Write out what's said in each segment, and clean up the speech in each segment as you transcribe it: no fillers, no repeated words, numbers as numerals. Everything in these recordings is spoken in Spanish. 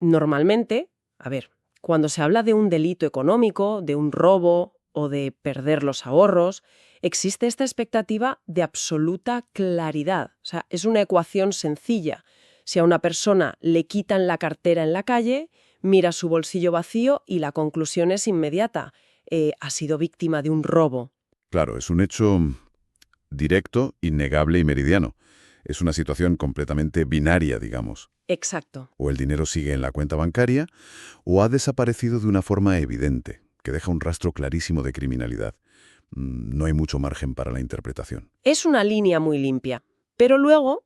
Normalmente, a ver, cuando se habla de un delito económico, de un robo o de perder los ahorros, existe esta expectativa de absoluta claridad. O sea, es una ecuación sencilla. Si a una persona le quitan la cartera en la calle, mira su bolsillo vacío y la conclusión es inmediata. Ha sido víctima de un robo. Claro, es un hecho directo, innegable y meridiano. Es una situación completamente binaria, digamos. Exacto. O el dinero sigue en la cuenta bancaria, o ha desaparecido de una forma evidente, que deja un rastro clarísimo de criminalidad. No hay mucho margen para la interpretación. Es una línea muy limpia. Pero luego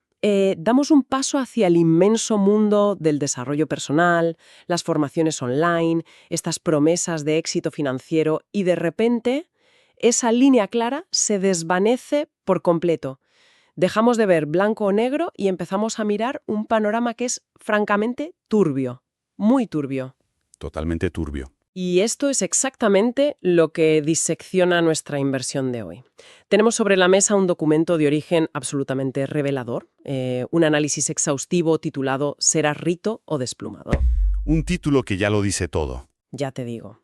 damos un paso hacia el inmenso mundo del desarrollo personal, las formaciones online, estas promesas de éxito financiero y de repente esa línea clara se desvanece por completo. Dejamos de ver blanco o negro y empezamos a mirar un panorama que es francamente turbio, muy turbio. Totalmente turbio. Y esto es exactamente lo que disecciona nuestra inversión de hoy. Tenemos sobre la mesa un documento de origen absolutamente revelador, un análisis exhaustivo titulado ¿Será rito o desplumado? Un título que ya lo dice todo. Ya te digo.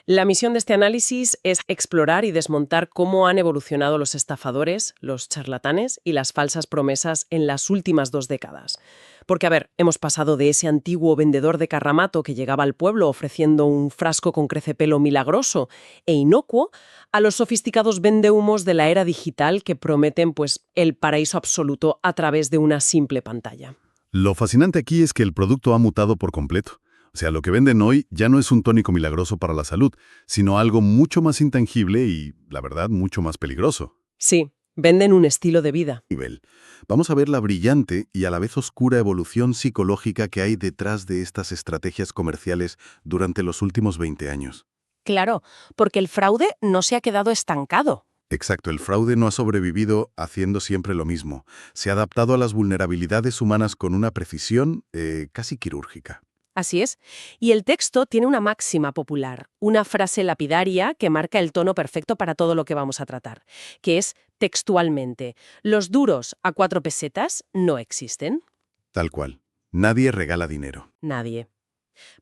La misión de este análisis es explorar y desmontar cómo han evolucionado los estafadores, los charlatanes y las falsas promesas en las últimas 2 décadas. Porque, a ver, hemos pasado de ese antiguo vendedor de carramato que llegaba al pueblo ofreciendo un frasco con crecepelo milagroso e inocuo a los sofisticados vendehumos de la era digital que prometen, pues, el paraíso absoluto a través de una simple pantalla. Lo fascinante aquí es que el producto ha mutado por completo. O sea, lo que venden hoy ya no es un tónico milagroso para la salud, sino algo mucho más intangible y, la verdad, mucho más peligroso. Sí, venden un estilo de vida. Nivel. Vamos a ver la brillante y a la vez oscura evolución psicológica que hay detrás de estas estrategias comerciales durante los últimos 20 años. Claro, porque el fraude no se ha quedado estancado. Exacto, el fraude no ha sobrevivido haciendo siempre lo mismo. Se ha adaptado a las vulnerabilidades humanas con una precisión casi quirúrgica. Así es. Y el texto tiene una máxima popular, una frase lapidaria que marca el tono perfecto para todo lo que vamos a tratar, que es textualmente: los duros a 4 pesetas no existen. Tal cual. Nadie regala dinero. Nadie.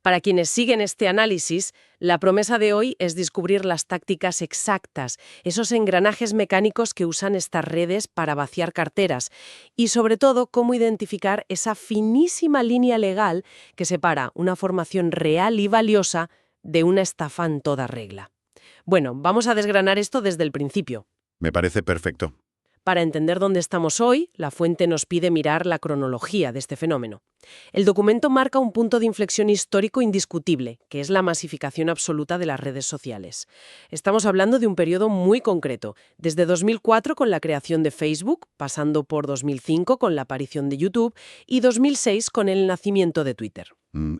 Para quienes siguen este análisis, la promesa de hoy es descubrir las tácticas exactas, esos engranajes mecánicos que usan estas redes para vaciar carteras y, sobre todo, cómo identificar esa finísima línea legal que separa una formación real y valiosa de una estafa en toda regla. Bueno, vamos a desgranar esto desde el principio. Me parece perfecto. Para entender dónde estamos hoy, la fuente nos pide mirar la cronología de este fenómeno. El documento marca un punto de inflexión histórico indiscutible, que es la masificación absoluta de las redes sociales. Estamos hablando de un periodo muy concreto, desde 2004 con la creación de Facebook, pasando por 2005 con la aparición de YouTube y 2006 con el nacimiento de Twitter.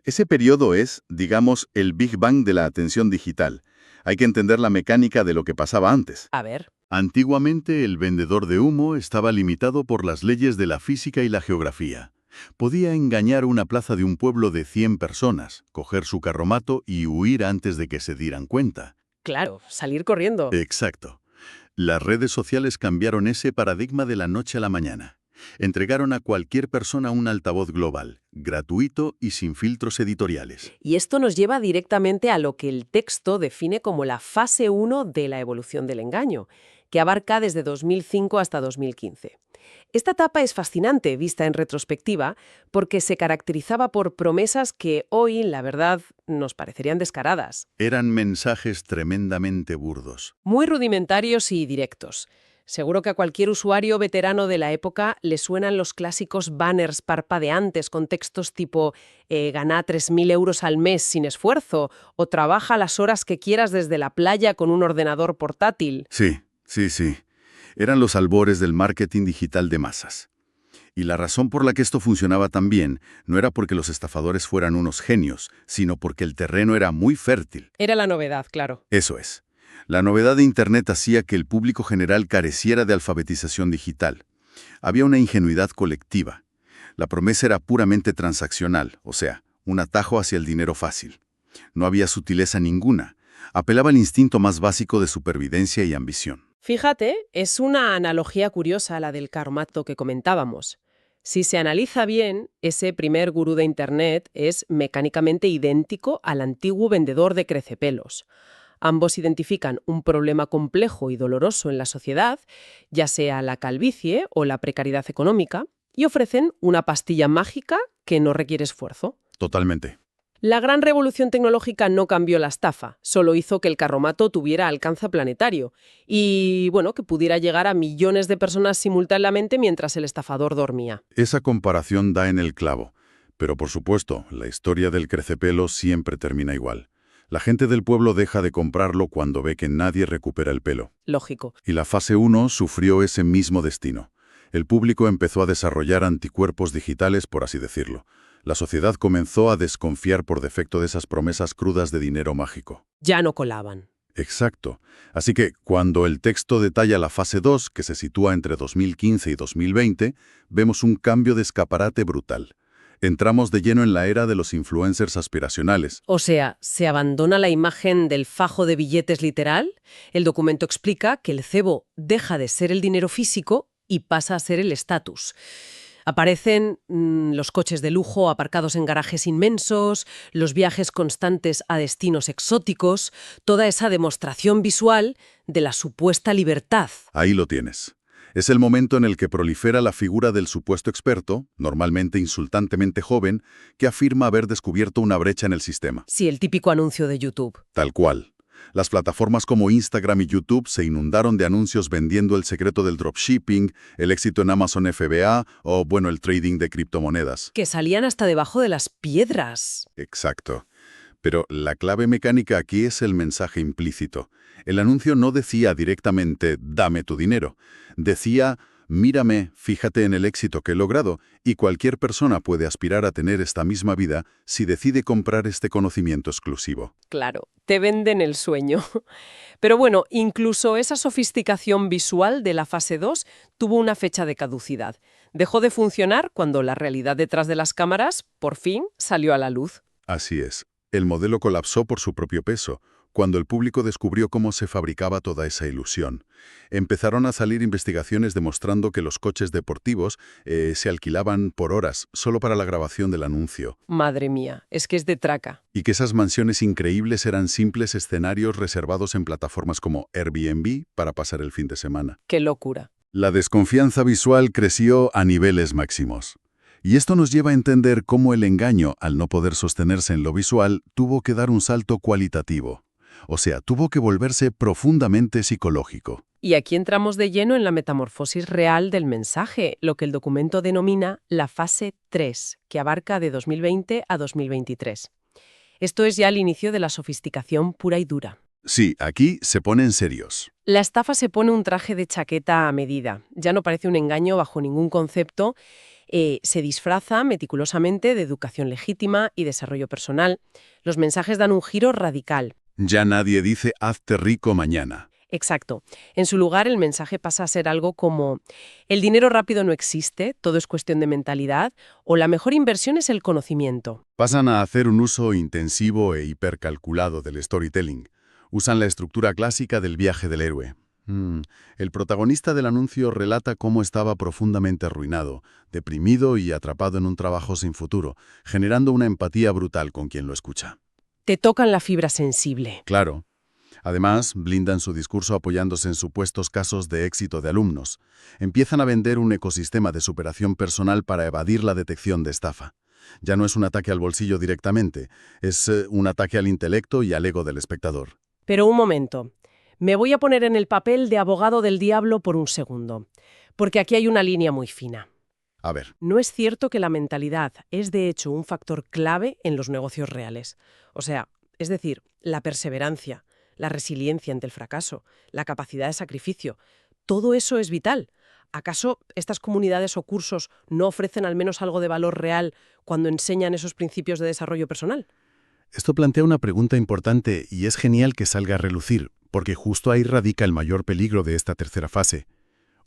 Ese periodo es, digamos, el Big Bang de la atención digital. Hay que entender la mecánica de lo que pasaba antes. A ver. Antiguamente, el vendedor de humo estaba limitado por las leyes de la física y la geografía. Podía engañar una plaza de un pueblo de 100 personas, coger su carromato y huir antes de que se dieran cuenta. Claro, salir corriendo. Exacto. Las redes sociales cambiaron ese paradigma de la noche a la mañana. Entregaron a cualquier persona un altavoz global, gratuito y sin filtros editoriales. Y esto nos lleva directamente a lo que el texto define como la fase 1 de la evolución del engaño, que abarca desde 2005 hasta 2015. Esta etapa es fascinante, vista en retrospectiva, porque se caracterizaba por promesas que hoy, la verdad, nos parecerían descaradas. Eran mensajes tremendamente burdos. Muy rudimentarios y directos. Seguro que a cualquier usuario veterano de la época le suenan los clásicos banners parpadeantes con textos tipo «Gana 3.000 euros al mes sin esfuerzo» o «Trabaja las horas que quieras desde la playa con un ordenador portátil». Sí. Eran los albores del marketing digital de masas. Y la razón por la que esto funcionaba tan bien no era porque los estafadores fueran unos genios, sino porque el terreno era muy fértil. Era la novedad, claro. Eso es. La novedad de Internet hacía que el público general careciera de alfabetización digital. Había una ingenuidad colectiva. La promesa era puramente transaccional, o sea, un atajo hacia el dinero fácil. No había sutileza ninguna. Apelaba al instinto más básico de supervivencia y ambición. Fíjate, es una analogía curiosa la del carromato que comentábamos. Si se analiza bien, ese primer gurú de Internet es mecánicamente idéntico al antiguo vendedor de crecepelos. Ambos identifican un problema complejo y doloroso en la sociedad, ya sea la calvicie o la precariedad económica, y ofrecen una pastilla mágica que no requiere esfuerzo. Totalmente. La gran revolución tecnológica no cambió la estafa, solo hizo que el carromato tuviera alcance planetario y, bueno, que pudiera llegar a millones de personas simultáneamente mientras el estafador dormía. Esa comparación da en el clavo. Pero por supuesto, la historia del crecepelo siempre termina igual. La gente del pueblo deja de comprarlo cuando ve que nadie recupera el pelo. Lógico. Y la fase 1 sufrió ese mismo destino. El público empezó a desarrollar anticuerpos digitales, por así decirlo. La sociedad comenzó a desconfiar por defecto de esas promesas crudas de dinero mágico. Ya no colaban. Exacto. Así que, cuando el texto detalla la fase 2, que se sitúa entre 2015 y 2020, vemos un cambio de escaparate brutal. Entramos de lleno en la era de los influencers aspiracionales. O sea, se abandona la imagen del fajo de billetes literal. El documento explica que el cebo deja de ser el dinero físico y pasa a ser el estatus. Aparecen los coches de lujo aparcados en garajes inmensos, los viajes constantes a destinos exóticos, toda esa demostración visual de la supuesta libertad. Ahí lo tienes. Es el momento en el que prolifera la figura del supuesto experto, normalmente insultantemente joven, que afirma haber descubierto una brecha en el sistema. Sí, el típico anuncio de YouTube. Tal cual. Las plataformas como Instagram y YouTube se inundaron de anuncios vendiendo el secreto del dropshipping, el éxito en Amazon FBA o, bueno, el trading de criptomonedas. Que salían hasta debajo de las piedras. Exacto. Pero la clave mecánica aquí es el mensaje implícito. El anuncio no decía directamente, dame tu dinero. Decía, mírame, fíjate en el éxito que he logrado, y cualquier persona puede aspirar a tener esta misma vida si decide comprar este conocimiento exclusivo. Claro, te venden el sueño. Pero bueno, incluso esa sofisticación visual de la fase 2 tuvo una fecha de caducidad. Dejó de funcionar cuando la realidad detrás de las cámaras, por fin, salió a la luz. Así es. El modelo colapsó por su propio peso, cuando el público descubrió cómo se fabricaba toda esa ilusión. Empezaron a salir investigaciones demostrando que los coches deportivos se alquilaban por horas, solo para la grabación del anuncio. Madre mía, es que es de traca. Y que esas mansiones increíbles eran simples escenarios reservados en plataformas como Airbnb para pasar el fin de semana. ¡Qué locura! La desconfianza visual creció a niveles máximos. Y esto nos lleva a entender cómo el engaño, al no poder sostenerse en lo visual, tuvo que dar un salto cualitativo. O sea, tuvo que volverse profundamente psicológico. Y aquí entramos de lleno en la metamorfosis real del mensaje, lo que el documento denomina la fase 3, que abarca de 2020 a 2023. Esto es ya el inicio de la sofisticación pura y dura. Sí, aquí se ponen serios. La estafa se pone un traje de chaqueta a medida. Ya no parece un engaño bajo ningún concepto. Se disfraza meticulosamente de educación legítima y desarrollo personal. Los mensajes dan un giro radical. Ya nadie dice hazte rico mañana. Exacto. En su lugar, el mensaje pasa a ser algo como el dinero rápido no existe, todo es cuestión de mentalidad, o la mejor inversión es el conocimiento. Pasan a hacer un uso intensivo e hipercalculado del storytelling. Usan la estructura clásica del viaje del héroe. El protagonista del anuncio relata cómo estaba profundamente arruinado, deprimido y atrapado en un trabajo sin futuro, generando una empatía brutal con quien lo escucha. Te tocan la fibra sensible. Claro. Además, blindan su discurso apoyándose en supuestos casos de éxito de alumnos. Empiezan a vender un ecosistema de superación personal para evadir la detección de estafa. Ya no es un ataque al bolsillo directamente, es un ataque al intelecto y al ego del espectador. Pero un momento. Me voy a poner en el papel de abogado del diablo por un segundo, porque aquí hay una línea muy fina. A ver. No es cierto que la mentalidad es de hecho un factor clave en los negocios reales. O sea, es decir, la perseverancia, la resiliencia ante el fracaso, la capacidad de sacrificio. Todo eso es vital. ¿Acaso estas comunidades o cursos no ofrecen al menos algo de valor real cuando enseñan esos principios de desarrollo personal? Esto plantea una pregunta importante y es genial que salga a relucir, porque justo ahí radica el mayor peligro de esta tercera fase.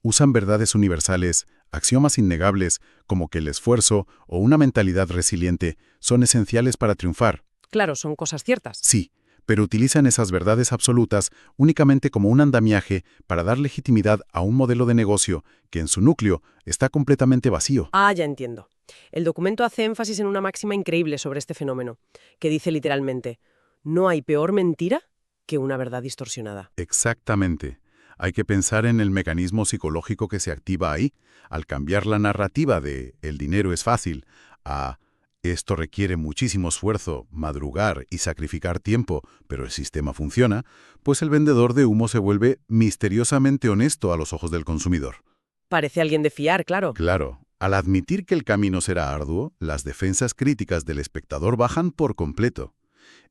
Usan verdades universales, axiomas innegables, como que el esfuerzo o una mentalidad resiliente son esenciales para triunfar. Claro, son cosas ciertas. Sí, pero utilizan esas verdades absolutas únicamente como un andamiaje para dar legitimidad a un modelo de negocio que en su núcleo está completamente vacío. Ah, ya entiendo. El documento hace énfasis en una máxima increíble sobre este fenómeno, que dice literalmente, no hay peor mentira que una verdad distorsionada. Exactamente. Hay que pensar en el mecanismo psicológico que se activa ahí, al cambiar la narrativa de «el dinero es fácil» a «esto requiere muchísimo esfuerzo, madrugar y sacrificar tiempo, pero el sistema funciona», pues el vendedor de humo se vuelve misteriosamente honesto a los ojos del consumidor. Parece alguien de fiar, claro. Claro, al admitir que el camino será arduo, las defensas críticas del espectador bajan por completo.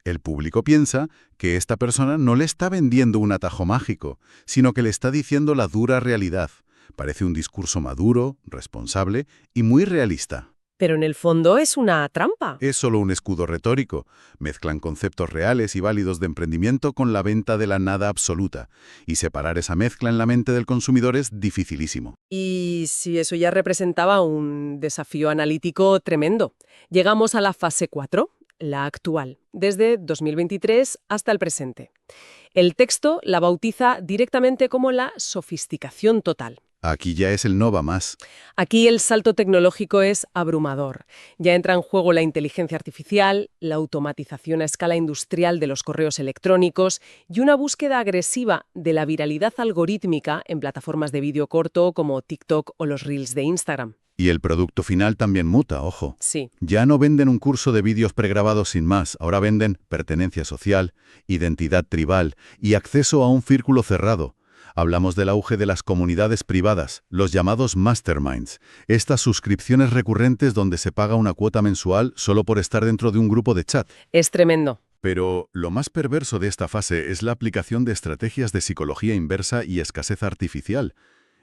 El público piensa que esta persona no le está vendiendo un atajo mágico, sino que le está diciendo la dura realidad. Parece un discurso maduro, responsable y muy realista. Pero en el fondo es una trampa. Es solo un escudo retórico. Mezclan conceptos reales y válidos de emprendimiento con la venta de la nada absoluta. Y separar esa mezcla en la mente del consumidor es dificilísimo. Y si eso ya representaba un desafío analítico tremendo. Llegamos a la fase 4, la actual, desde 2023 hasta el presente. El texto la bautiza directamente como la sofisticación total. Aquí ya es el no va más. Aquí el salto tecnológico es abrumador. Ya entra en juego la inteligencia artificial, la automatización a escala industrial de los correos electrónicos y una búsqueda agresiva de la viralidad algorítmica en plataformas de vídeo corto como TikTok o los Reels de Instagram. Y el producto final también muta, ojo. Sí. Ya no venden un curso de vídeos pregrabados sin más, ahora venden pertenencia social, identidad tribal y acceso a un círculo cerrado. Hablamos del auge de las comunidades privadas, los llamados masterminds, estas suscripciones recurrentes donde se paga una cuota mensual solo por estar dentro de un grupo de chat. Es tremendo. Pero lo más perverso de esta fase es la aplicación de estrategias de psicología inversa y escasez artificial.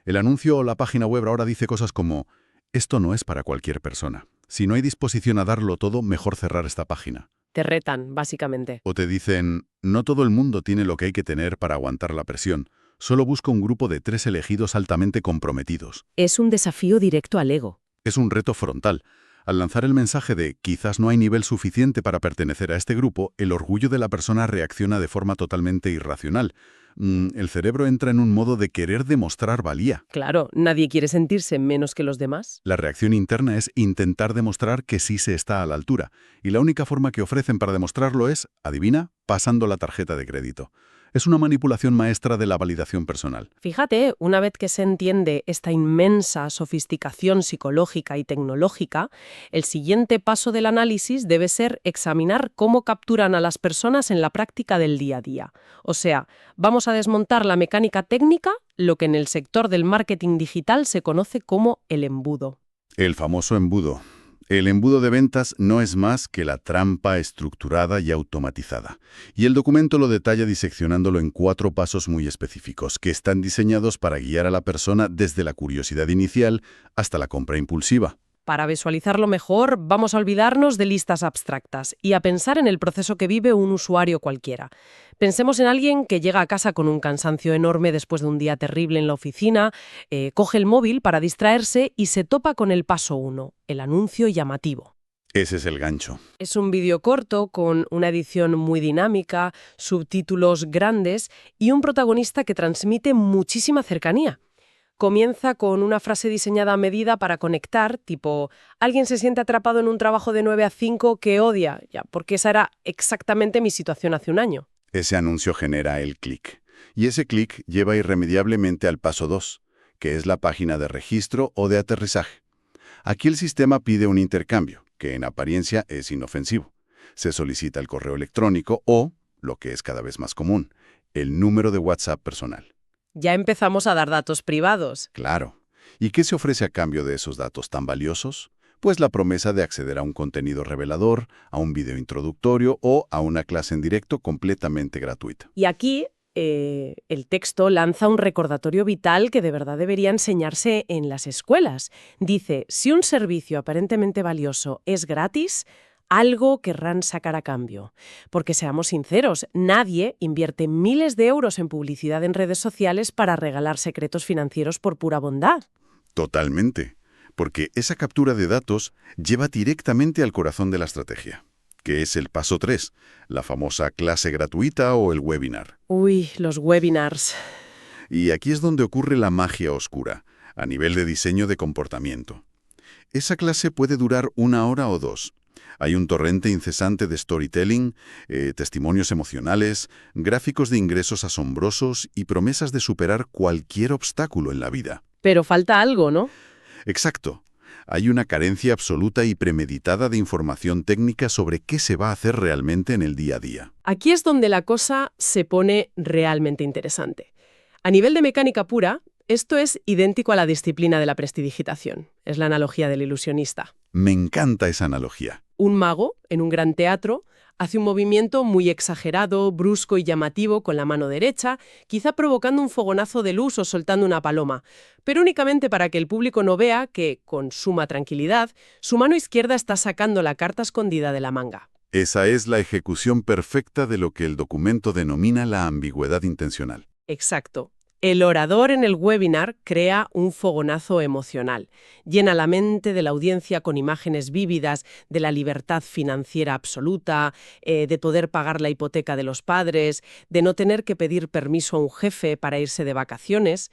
El anuncio o la página web ahora dice cosas como «esto no es para cualquier persona. Si no hay disposición a darlo todo, mejor cerrar esta página». Te retan, básicamente. O te dicen «no todo el mundo tiene lo que hay que tener para aguantar la presión. Solo busca un grupo de 3 elegidos altamente comprometidos». Es un desafío directo al ego. Es un reto frontal. Al lanzar el mensaje de «quizás no hay nivel suficiente para pertenecer a este grupo», el orgullo de la persona reacciona de forma totalmente irracional. El cerebro entra en un modo de querer demostrar valía. Claro, nadie quiere sentirse menos que los demás. La reacción interna es intentar demostrar que sí se está a la altura. Y la única forma que ofrecen para demostrarlo es, adivina, pasando la tarjeta de crédito. Es una manipulación maestra de la validación personal. Fíjate, una vez que se entiende esta inmensa sofisticación psicológica y tecnológica, el siguiente paso del análisis debe ser examinar cómo capturan a las personas en la práctica del día a día. O sea, vamos a desmontar la mecánica técnica, lo que en el sector del marketing digital se conoce como el embudo. El famoso embudo. El embudo de ventas no es más que la trampa estructurada y automatizada. Y el documento lo detalla diseccionándolo en 4 pasos muy específicos, que están diseñados para guiar a la persona desde la curiosidad inicial hasta la compra impulsiva. Para visualizarlo mejor, vamos a olvidarnos de listas abstractas y a pensar en el proceso que vive un usuario cualquiera. Pensemos en alguien que llega a casa con un cansancio enorme después de un día terrible en la oficina, coge el móvil para distraerse y se topa con el paso 1, el anuncio llamativo. Ese es el gancho. Es un vídeo corto con una edición muy dinámica, subtítulos grandes y un protagonista que transmite muchísima cercanía. Comienza con una frase diseñada a medida para conectar, tipo, alguien se siente atrapado en un trabajo de 9 a 5 que odia, ya, porque esa era exactamente mi situación hace un año. Ese anuncio genera el clic. Y ese clic lleva irremediablemente al paso 2, que es la página de registro o de aterrizaje. Aquí el sistema pide un intercambio, que en apariencia es inofensivo. Se solicita el correo electrónico o, lo que es cada vez más común, el número de WhatsApp personal. Ya empezamos a dar datos privados. Claro. ¿Y qué se ofrece a cambio de esos datos tan valiosos? Pues la promesa de acceder a un contenido revelador, a un video introductorio o a una clase en directo completamente gratuita. Y aquí el texto lanza un recordatorio vital que de verdad debería enseñarse en las escuelas. Dice, si un servicio aparentemente valioso es gratis, algo querrán sacar a cambio. Porque seamos sinceros, nadie invierte miles de euros en publicidad en redes sociales para regalar secretos financieros por pura bondad. Totalmente. Porque esa captura de datos lleva directamente al corazón de la estrategia. que es el paso 3, la famosa clase gratuita o el webinar. Uy, los webinars. Y aquí es donde ocurre la magia oscura, a nivel de diseño de comportamiento. Esa clase puede durar 1 hora o 2. Hay un torrente incesante de storytelling, testimonios emocionales, gráficos de ingresos asombrosos y promesas de superar cualquier obstáculo en la vida. Pero falta algo, ¿no? Exacto. Hay una carencia absoluta y premeditada de información técnica sobre qué se va a hacer realmente en el día a día. Aquí es donde la cosa se pone realmente interesante. A nivel de mecánica pura, esto es idéntico a la disciplina de la prestidigitación. Es la analogía del ilusionista. Me encanta esa analogía. Un mago, en un gran teatro, hace un movimiento muy exagerado, brusco y llamativo con la mano derecha, quizá provocando un fogonazo de luz o soltando una paloma, pero únicamente para que el público no vea que, con suma tranquilidad, su mano izquierda está sacando la carta escondida de la manga. Esa es la ejecución perfecta de lo que el documento denomina la ambigüedad intencional. Exacto. El orador en el webinar crea un fogonazo emocional. Llena la mente de la audiencia con imágenes vívidas de la libertad financiera absoluta, de poder pagar la hipoteca de los padres, de no tener que pedir permiso a un jefe para irse de vacaciones.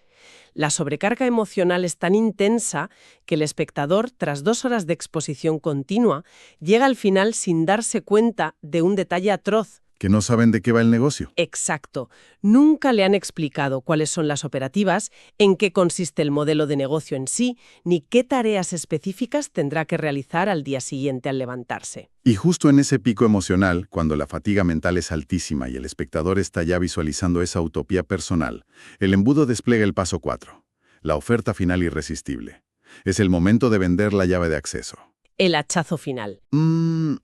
La sobrecarga emocional es tan intensa que el espectador, tras 2 horas de exposición continua, llega al final sin darse cuenta de un detalle atroz. Que no saben de qué va el negocio. Exacto. Nunca le han explicado cuáles son las operativas, en qué consiste el modelo de negocio en sí, ni qué tareas específicas tendrá que realizar al día siguiente al levantarse. Y justo en ese pico emocional, cuando la fatiga mental es altísima y el espectador está ya visualizando esa utopía personal, el embudo despliega el paso 4, la oferta final irresistible. Es el momento de vender la llave de acceso. El hachazo final.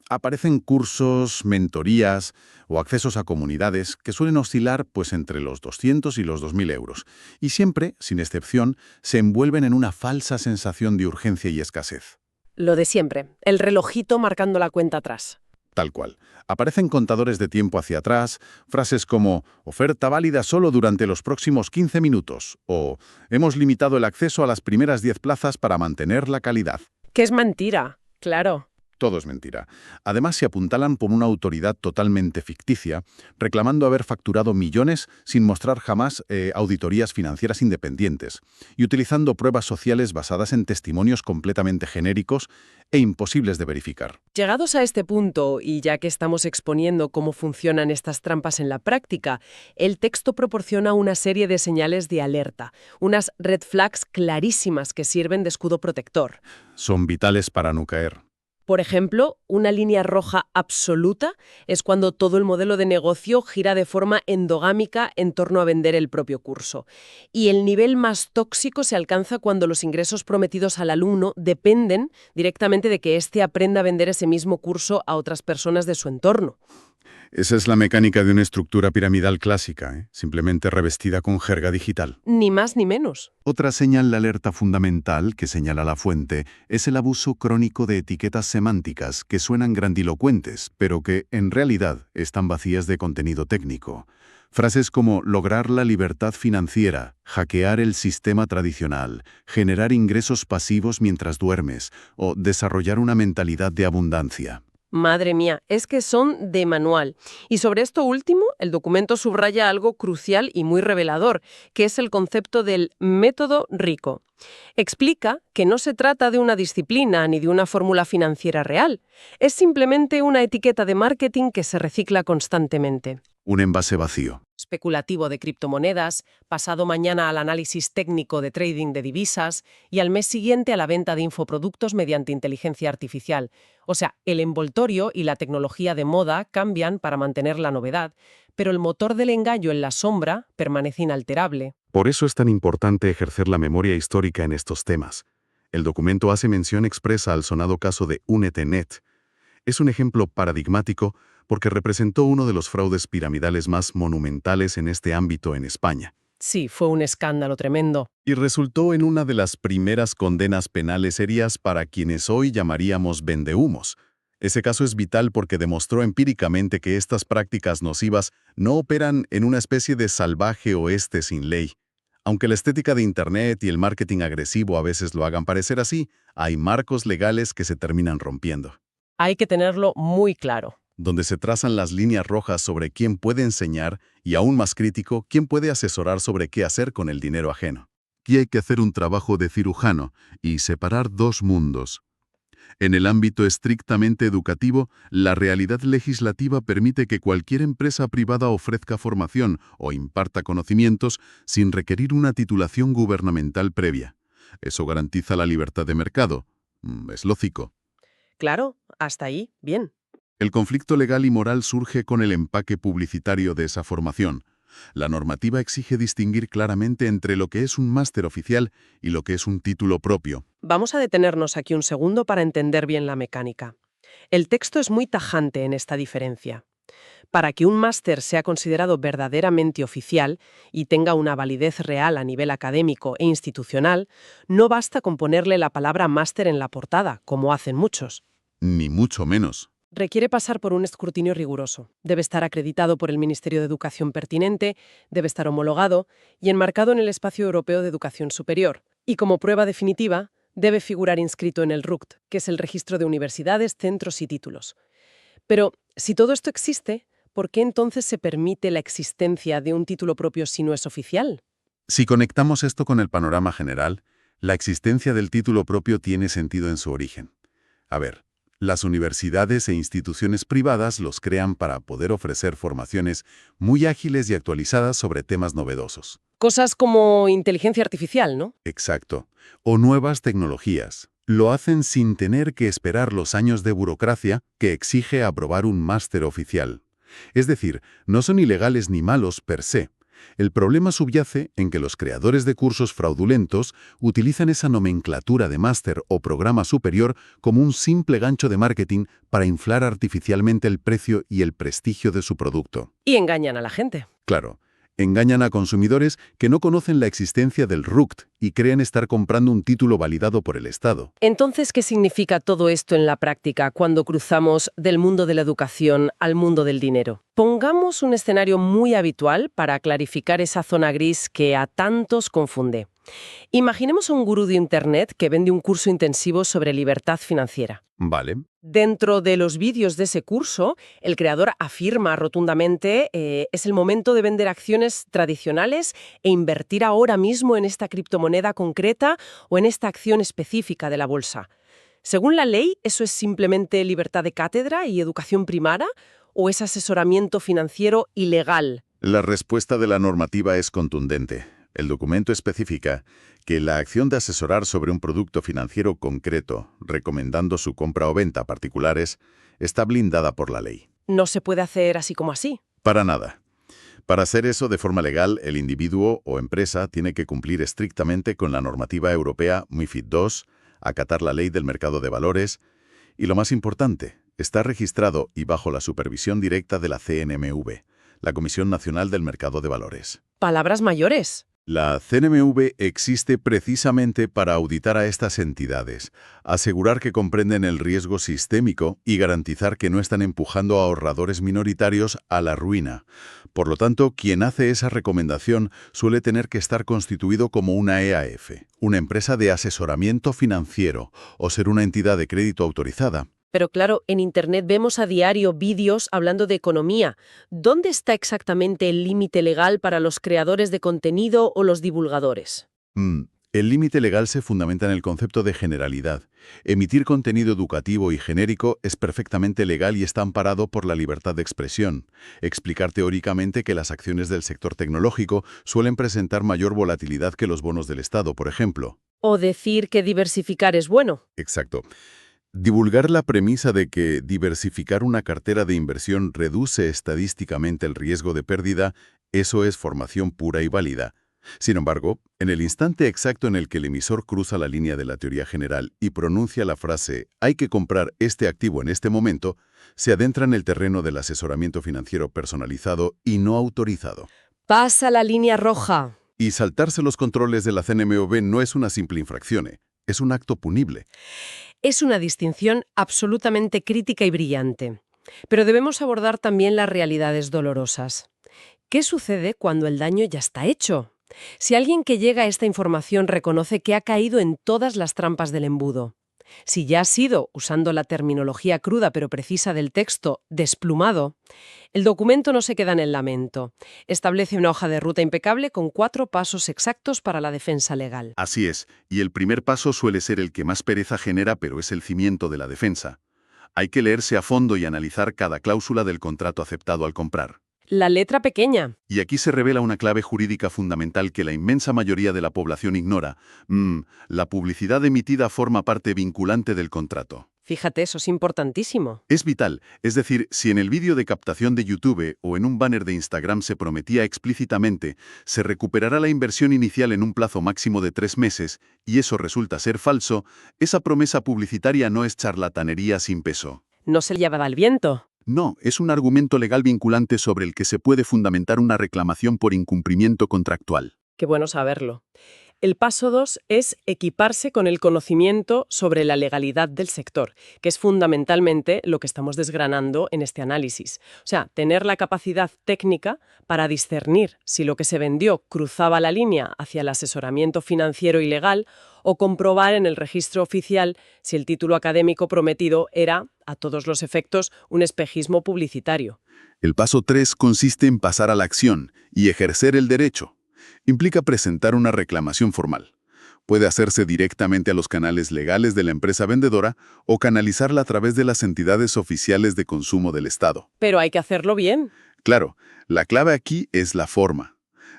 Aparecen cursos, mentorías o accesos a comunidades que suelen oscilar entre los 200 y los 2.000 euros. Y siempre, sin excepción, se envuelven en una falsa sensación de urgencia y escasez. Lo de siempre, el relojito marcando la cuenta atrás. Tal cual. Aparecen contadores de tiempo hacia atrás, frases como «oferta válida solo durante los próximos 15 minutos» o «hemos limitado el acceso a las primeras 10 plazas para mantener la calidad». Que es mentira, claro. Todo es mentira. Además, se apuntalan por una autoridad totalmente ficticia, reclamando haber facturado millones sin mostrar jamás auditorías financieras independientes y utilizando pruebas sociales basadas en testimonios completamente genéricos e imposibles de verificar. Llegados a este punto, y ya que estamos exponiendo cómo funcionan estas trampas en la práctica, el texto proporciona una serie de señales de alerta, unas red flags clarísimas que sirven de escudo protector. Son vitales para no caer. Por ejemplo, una línea roja absoluta es cuando todo el modelo de negocio gira de forma endogámica en torno a vender el propio curso. Y el nivel más tóxico se alcanza cuando los ingresos prometidos al alumno dependen directamente de que éste aprenda a vender ese mismo curso a otras personas de su entorno. Esa es la mecánica de una estructura piramidal clásica, simplemente revestida con jerga digital. Ni más ni menos. Otra señal de alerta fundamental que señala la fuente es el abuso crónico de etiquetas semánticas que suenan grandilocuentes, pero que, en realidad, están vacías de contenido técnico. Frases como lograr la libertad financiera, hackear el sistema tradicional, generar ingresos pasivos mientras duermes o desarrollar una mentalidad de abundancia. Madre mía, es que son de manual. Y sobre esto último, el documento subraya algo crucial y muy revelador, que es el concepto del método rico. Explica que no se trata de una disciplina ni de una fórmula financiera real. Es simplemente una etiqueta de marketing que se recicla constantemente. Un envase vacío. Especulativo de criptomonedas, pasado mañana al análisis técnico de trading de divisas y al mes siguiente a la venta de infoproductos mediante inteligencia artificial. O sea, el envoltorio y la tecnología de moda cambian para mantener la novedad, pero el motor del engaño en la sombra permanece inalterable. Por eso es tan importante ejercer la memoria histórica en estos temas. El documento hace mención expresa al sonado caso de Únete.net. Es un ejemplo paradigmático porque representó uno de los fraudes piramidales más monumentales en este ámbito en España. Sí, fue un escándalo tremendo. Y resultó en una de las primeras condenas penales serias para quienes hoy llamaríamos vendehumos. Ese caso es vital porque demostró empíricamente que estas prácticas nocivas no operan en una especie de salvaje oeste sin ley. Aunque la estética de Internet y el marketing agresivo a veces lo hagan parecer así, hay marcos legales que se terminan rompiendo. Hay que tenerlo muy claro. donde se trazan las líneas rojas sobre quién puede enseñar y, aún más crítico, quién puede asesorar sobre qué hacer con el dinero ajeno. Aquí hay que hacer un trabajo de cirujano y separar dos mundos. En el ámbito estrictamente educativo, la realidad legislativa permite que cualquier empresa privada ofrezca formación o imparta conocimientos sin requerir una titulación gubernamental previa. Eso garantiza la libertad de mercado. Es lógico. Claro, hasta ahí, bien. El conflicto legal y moral surge con el empaque publicitario de esa formación. La normativa exige distinguir claramente entre lo que es un máster oficial y lo que es un título propio. Vamos a detenernos aquí un segundo para entender bien la mecánica. El texto es muy tajante en esta diferencia. Para que un máster sea considerado verdaderamente oficial y tenga una validez real a nivel académico e institucional, no basta con ponerle la palabra máster en la portada, como hacen muchos. Ni mucho menos. Requiere pasar por un escrutinio riguroso. Debe estar acreditado por el Ministerio de Educación pertinente, debe estar homologado y enmarcado en el Espacio Europeo de Educación Superior. Y como prueba definitiva, debe figurar inscrito en el RUCT, que es el Registro de Universidades, Centros y Títulos. Pero, si todo esto existe, ¿por qué entonces se permite la existencia de un título propio si no es oficial? Si conectamos esto con el panorama general, la existencia del título propio tiene sentido en su origen. A ver, las universidades e instituciones privadas los crean para poder ofrecer formaciones muy ágiles y actualizadas sobre temas novedosos. Cosas como inteligencia artificial, ¿no? Exacto. O nuevas tecnologías. Lo hacen sin tener que esperar los años de burocracia que exige aprobar un máster oficial. Es decir, no son ilegales ni malos per se. El problema subyace en que los creadores de cursos fraudulentos utilizan esa nomenclatura de máster o programa superior como un simple gancho de marketing para inflar artificialmente el precio y el prestigio de su producto. Y engañan a la gente. Claro, engañan a consumidores que no conocen la existencia del RUCT y creen estar comprando un título validado por el Estado. Entonces, ¿qué significa todo esto en la práctica cuando cruzamos del mundo de la educación al mundo del dinero? Pongamos un escenario muy habitual para clarificar esa zona gris que a tantos confunde. Imaginemos a un gurú de Internet que vende un curso intensivo sobre libertad financiera. Vale. Dentro de los vídeos de ese curso, el creador afirma rotundamente es el momento de vender acciones tradicionales e invertir ahora mismo en esta criptomoneda concreta o en esta acción específica de la bolsa. Según la ley, ¿eso es simplemente libertad de cátedra y educación primaria o es asesoramiento financiero ilegal? La respuesta de la normativa es contundente. El documento especifica que la acción de asesorar sobre un producto financiero concreto, recomendando su compra o venta a particulares, está blindada por la ley. No se puede hacer así como así. Para nada. Para hacer eso de forma legal, el individuo o empresa tiene que cumplir estrictamente con la normativa europea MiFID II, acatar la ley del mercado de valores y, lo más importante, está registrado y bajo la supervisión directa de la CNMV, la Comisión Nacional del Mercado de Valores. Palabras mayores. La CNMV existe precisamente para auditar a estas entidades, asegurar que comprenden el riesgo sistémico y garantizar que no están empujando a ahorradores minoritarios a la ruina. Por lo tanto, quien hace esa recomendación suele tener que estar constituido como una EAF, una empresa de asesoramiento financiero, o ser una entidad de crédito autorizada. Pero claro, en Internet vemos a diario vídeos hablando de economía. ¿Dónde está exactamente el límite legal para los creadores de contenido o los divulgadores? El límite legal se fundamenta en el concepto de generalidad. Emitir contenido educativo y genérico es perfectamente legal y está amparado por la libertad de expresión. Explicar teóricamente que las acciones del sector tecnológico suelen presentar mayor volatilidad que los bonos del Estado, por ejemplo. O decir que diversificar es bueno. Exacto. Divulgar la premisa de que diversificar una cartera de inversión reduce estadísticamente el riesgo de pérdida, eso es formación pura y válida. Sin embargo, en el instante exacto en el que el emisor cruza la línea de la teoría general y pronuncia la frase «hay que comprar este activo en este momento», se adentra en el terreno del asesoramiento financiero personalizado y no autorizado. Pasa la línea roja. Y saltarse los controles de la CNMV no es una simple infracción, es un acto punible. Es una distinción absolutamente crítica y brillante. Pero debemos abordar también las realidades dolorosas. ¿Qué sucede cuando el daño ya está hecho? Si alguien que llega a esta información reconoce que ha caído en todas las trampas del embudo, Si ya ha sido, usando la terminología cruda pero precisa del texto, desplumado, el documento no se queda en el lamento. Establece una hoja de ruta impecable con 4 pasos exactos para la defensa legal. Así es, y el primer paso suele ser el que más pereza genera, pero es el cimiento de la defensa. Hay que leerse a fondo y analizar cada cláusula del contrato aceptado al comprar. La letra pequeña. Y aquí se revela una clave jurídica fundamental que la inmensa mayoría de la población ignora. La publicidad emitida forma parte vinculante del contrato. Fíjate, eso es importantísimo. Es vital, es decir, si en el vídeo de captación de YouTube o en un banner de Instagram se prometía explícitamente, se recuperará la inversión inicial en un plazo máximo de 3 meses, y eso resulta ser falso, esa promesa publicitaria no es charlatanería sin peso. No se lleva al viento. No, es un argumento legal vinculante sobre el que se puede fundamentar una reclamación por incumplimiento contractual. Qué bueno saberlo. El paso 2 es equiparse con el conocimiento sobre la legalidad del sector, que es fundamentalmente lo que estamos desgranando en este análisis. O sea, tener la capacidad técnica para discernir si lo que se vendió cruzaba la línea hacia el asesoramiento financiero y legal o comprobar en el registro oficial si el título académico prometido era, a todos los efectos, un espejismo publicitario. El paso 3 consiste en pasar a la acción y ejercer el derecho. Implica presentar una reclamación formal. Puede hacerse directamente a los canales legales de la empresa vendedora o canalizarla a través de las entidades oficiales de consumo del Estado. Pero hay que hacerlo bien. Claro, la clave aquí es la forma.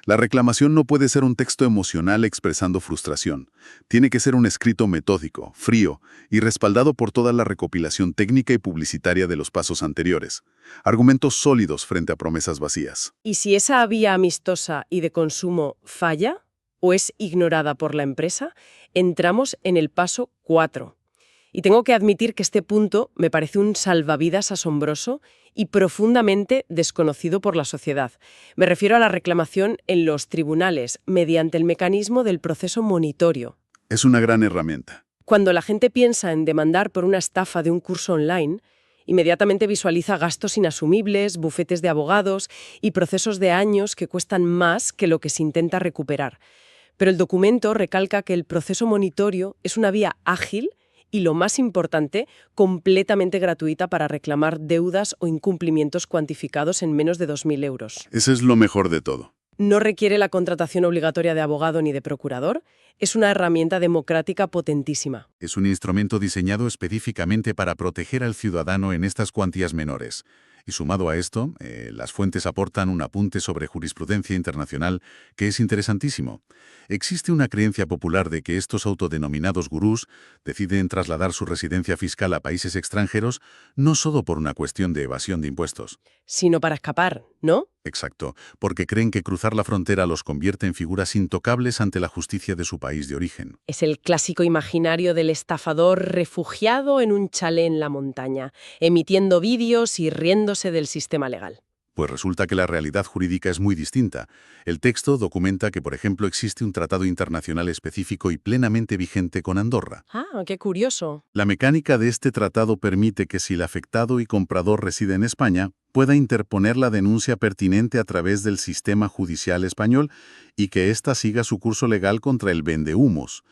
La reclamación no puede ser un texto emocional expresando frustración. Tiene que ser un escrito metódico, frío y respaldado por toda la recopilación técnica y publicitaria de los pasos anteriores. Argumentos sólidos frente a promesas vacías. ¿Y si esa vía amistosa y de consumo falla o es ignorada por la empresa? Entramos en el paso 4. Y tengo que admitir que este punto me parece un salvavidas asombroso y profundamente desconocido por la sociedad. Me refiero a la reclamación en los tribunales mediante el mecanismo del proceso monitorio. Es una gran herramienta. Cuando la gente piensa en demandar por una estafa de un curso online, inmediatamente visualiza gastos inasumibles, bufetes de abogados y procesos de años que cuestan más que lo que se intenta recuperar. Pero el documento recalca que el proceso monitorio es una vía ágil y, lo más importante, completamente gratuita para reclamar deudas o incumplimientos cuantificados en menos de 2.000 euros. Ese es lo mejor de todo. No requiere la contratación obligatoria de abogado ni de procurador. Es una herramienta democrática potentísima. Es un instrumento diseñado específicamente para proteger al ciudadano en estas cuantías menores. Y sumado a esto, las fuentes aportan un apunte sobre jurisprudencia internacional que es interesantísimo. Existe una creencia popular de que estos autodenominados gurús deciden trasladar su residencia fiscal a países extranjeros no solo por una cuestión de evasión de impuestos. Sino para escapar, ¿no? Exacto, porque creen que cruzar la frontera los convierte en figuras intocables ante la justicia de su país de origen. Es el clásico imaginario del estafador refugiado en un chalet en la montaña, emitiendo vídeos y riéndose del sistema legal. Pues resulta que la realidad jurídica es muy distinta. El texto documenta que, por ejemplo, existe un tratado internacional específico y plenamente vigente con Andorra. Ah, qué curioso. La mecánica de este tratado permite que si el afectado y comprador reside en España, pueda interponer la denuncia pertinente a través del sistema judicial español y que ésta siga su curso legal contra el vendehumos,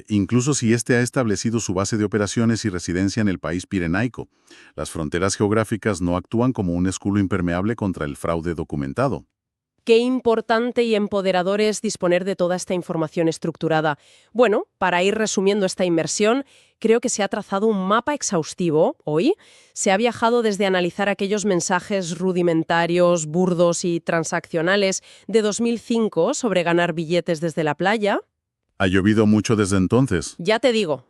incluso si éste ha establecido su base de operaciones y residencia en el país pirenaico. Las fronteras geográficas no actúan como un escudo impermeable contra el fraude documentado. Qué importante y empoderador es disponer de toda esta información estructurada. Bueno, para ir resumiendo esta inmersión, creo que se ha trazado un mapa exhaustivo hoy. Se ha viajado desde analizar aquellos mensajes rudimentarios, burdos y transaccionales de 2005 sobre ganar billetes desde la playa. ¿Ha llovido mucho desde entonces? Ya te digo,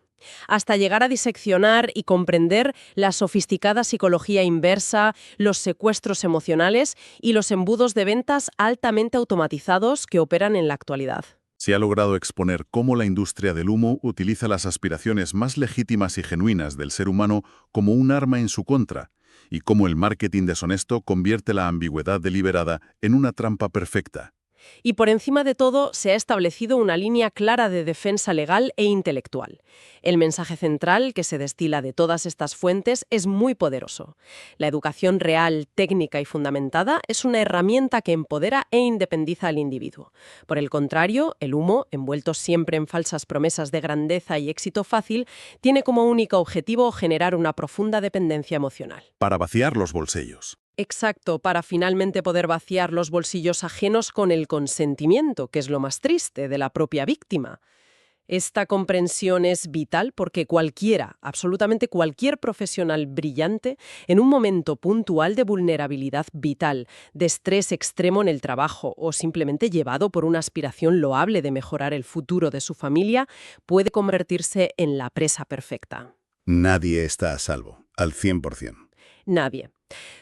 hasta llegar a diseccionar y comprender la sofisticada psicología inversa, los secuestros emocionales y los embudos de ventas altamente automatizados que operan en la actualidad. Se ha logrado exponer cómo la industria del humo utiliza las aspiraciones más legítimas y genuinas del ser humano como un arma en su contra, y cómo el marketing deshonesto convierte la ambigüedad deliberada en una trampa perfecta. Y por encima de todo, se ha establecido una línea clara de defensa legal e intelectual. El mensaje central que se destila de todas estas fuentes es muy poderoso. La educación real, técnica y fundamentada es una herramienta que empodera e independiza al individuo. Por el contrario, el humo, envuelto siempre en falsas promesas de grandeza y éxito fácil, tiene como único objetivo generar una profunda dependencia emocional. Para vaciar los bolsillos. Exacto, para finalmente poder vaciar los bolsillos ajenos con el consentimiento, que es lo más triste, de la propia víctima. Esta comprensión es vital porque cualquiera, absolutamente cualquier profesional brillante, en un momento puntual de vulnerabilidad vital, de estrés extremo en el trabajo o simplemente llevado por una aspiración loable de mejorar el futuro de su familia, puede convertirse en la presa perfecta. Nadie está a salvo, al 100%. Nadie.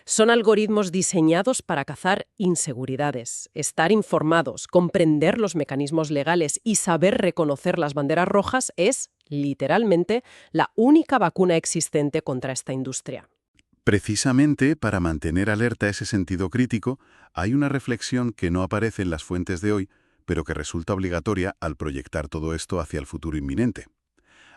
Son algoritmos diseñados para cazar inseguridades, estar informados, comprender los mecanismos legales y saber reconocer las banderas rojas es, literalmente, la única vacuna existente contra esta industria. Precisamente para mantener alerta ese sentido crítico, hay una reflexión que no aparece en las fuentes de hoy, pero que resulta obligatoria al proyectar todo esto hacia el futuro inminente.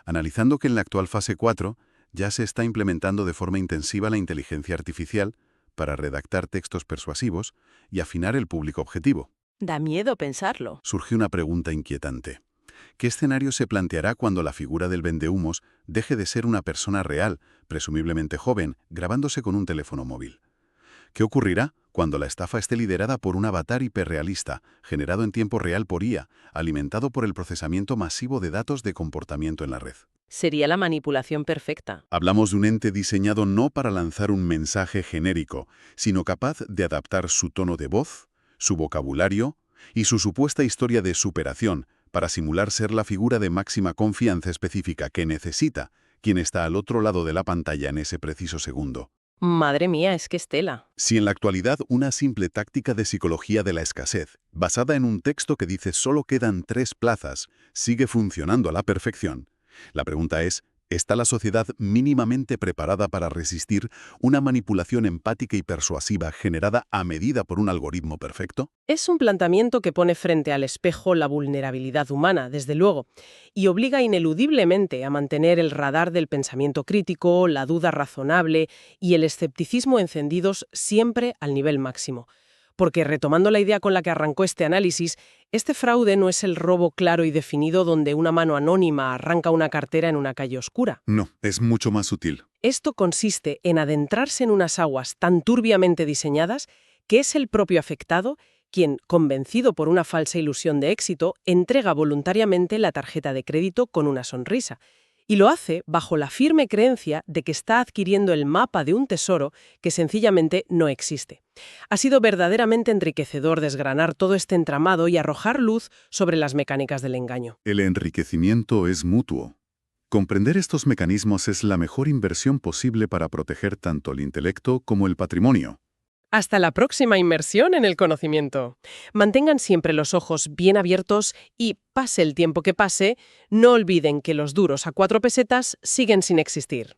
Analizando que en la actual fase 4 ya se está implementando de forma intensiva la inteligencia artificial para redactar textos persuasivos y afinar el público objetivo. Da miedo pensarlo. Surge una pregunta inquietante. ¿Qué escenario se planteará cuando la figura del vendehumos deje de ser una persona real, presumiblemente joven, grabándose con un teléfono móvil? ¿Qué ocurrirá cuando la estafa esté liderada por un avatar hiperrealista, generado en tiempo real por IA, alimentado por el procesamiento masivo de datos de comportamiento en la red? Sería la manipulación perfecta. Hablamos de un ente diseñado no para lanzar un mensaje genérico, sino capaz de adaptar su tono de voz, su vocabulario y su supuesta historia de superación para simular ser la figura de máxima confianza específica que necesita quien está al otro lado de la pantalla en ese preciso segundo. Madre mía, es que es tela. Si en la actualidad una simple táctica de psicología de la escasez, basada en un texto que dice solo quedan 3 plazas, sigue funcionando a la perfección, la pregunta es, ¿está la sociedad mínimamente preparada para resistir una manipulación empática y persuasiva generada a medida por un algoritmo perfecto? Es un planteamiento que pone frente al espejo la vulnerabilidad humana, desde luego, y obliga ineludiblemente a mantener el radar del pensamiento crítico, la duda razonable y el escepticismo encendidos siempre al nivel máximo. Porque, retomando la idea con la que arrancó este análisis, este fraude no es el robo claro y definido donde una mano anónima arranca una cartera en una calle oscura. No, es mucho más sutil. Esto consiste en adentrarse en unas aguas tan turbiamente diseñadas que es el propio afectado quien, convencido por una falsa ilusión de éxito, entrega voluntariamente la tarjeta de crédito con una sonrisa. Y lo hace bajo la firme creencia de que está adquiriendo el mapa de un tesoro que sencillamente no existe. Ha sido verdaderamente enriquecedor desgranar todo este entramado y arrojar luz sobre las mecánicas del engaño. El enriquecimiento es mutuo. Comprender estos mecanismos es la mejor inversión posible para proteger tanto el intelecto como el patrimonio. Hasta la próxima inmersión en el conocimiento. Mantengan siempre los ojos bien abiertos y, pase el tiempo que pase, no olviden que los duros a 4 pesetas siguen sin existir.